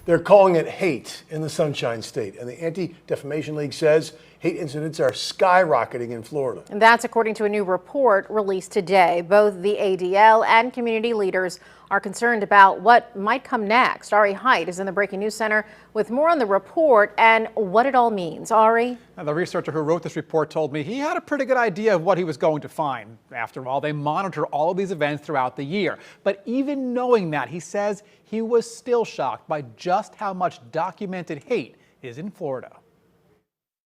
They're calling it hate in the Sunshine State, and the Anti-Defamation League says hate incidents are skyrocketing in Florida. And that's according to a new report released today. Both the ADL and community leaders are concerned about what might come next. Ari Height is in the Breaking News Center with more on the report and what it all means. Ari? Now, the researcher who wrote this report told me he had a pretty good idea of what he was going to find. After all, they monitor all of these events throughout the year. But even knowing that, he says he was still shocked by just how much documented hate is in Florida.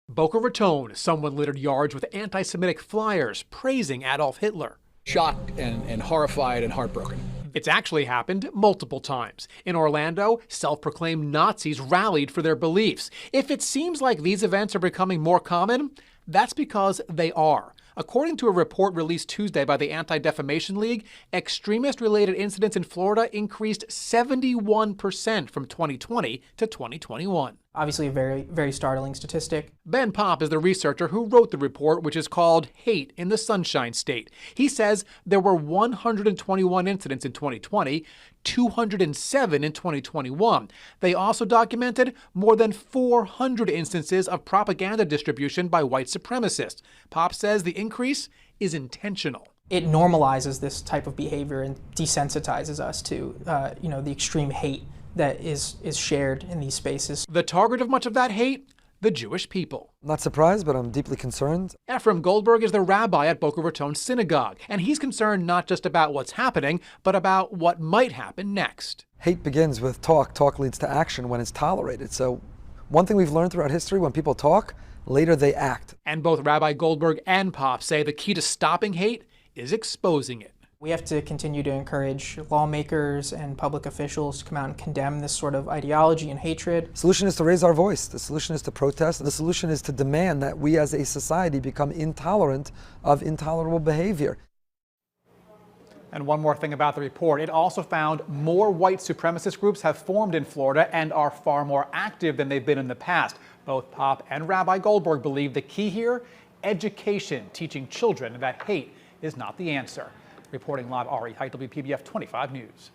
Boca Raton, someone littered yards with anti-Semitic flyers praising Adolf Hitler. Shocked and horrified and heartbroken. It's actually happened multiple times. In Orlando, self-proclaimed Nazis rallied for their beliefs. If it seems like these events are becoming more common, that's because they are. According to a report released Tuesday by the Anti-Defamation League, extremist-related incidents in Florida increased 71% from 2020 to 2021. Obviously a very, very startling statistic. Ben Popp is the researcher who wrote the report, which is called Hate in the Sunshine State. He says there were 121 incidents in 2020, 207 in 2021. They also documented more than 400 instances of propaganda distribution by white supremacists. Popp says the increase is intentional. It normalizes this type of behavior and desensitizes us to, the extreme hate that is shared in these spaces. The target of much of that hate? The Jewish people. I'm not surprised, but I'm deeply concerned. Ephraim Goldberg is the rabbi at Boca Raton Synagogue, and he's concerned not just about what's happening, but about what might happen next. Hate begins with talk. Talk leads to action when it's tolerated. So one thing we've learned throughout history, when people talk, later they act. And both Rabbi Goldberg and Popp say the key to stopping hate is exposing it. We have to continue to encourage lawmakers and public officials to come out and condemn this sort of ideology and hatred. The solution is to raise our voice. The solution is to protest. The solution is to demand that we as a society become intolerant of intolerable behavior. And one more thing about the report, it also found more white supremacist groups have formed in Florida and are far more active than they've been in the past. Both Popp and Rabbi Goldberg believe the key here, education, teaching children that hate is not the answer. Reporting live, Ari Height, WPBF 25 News.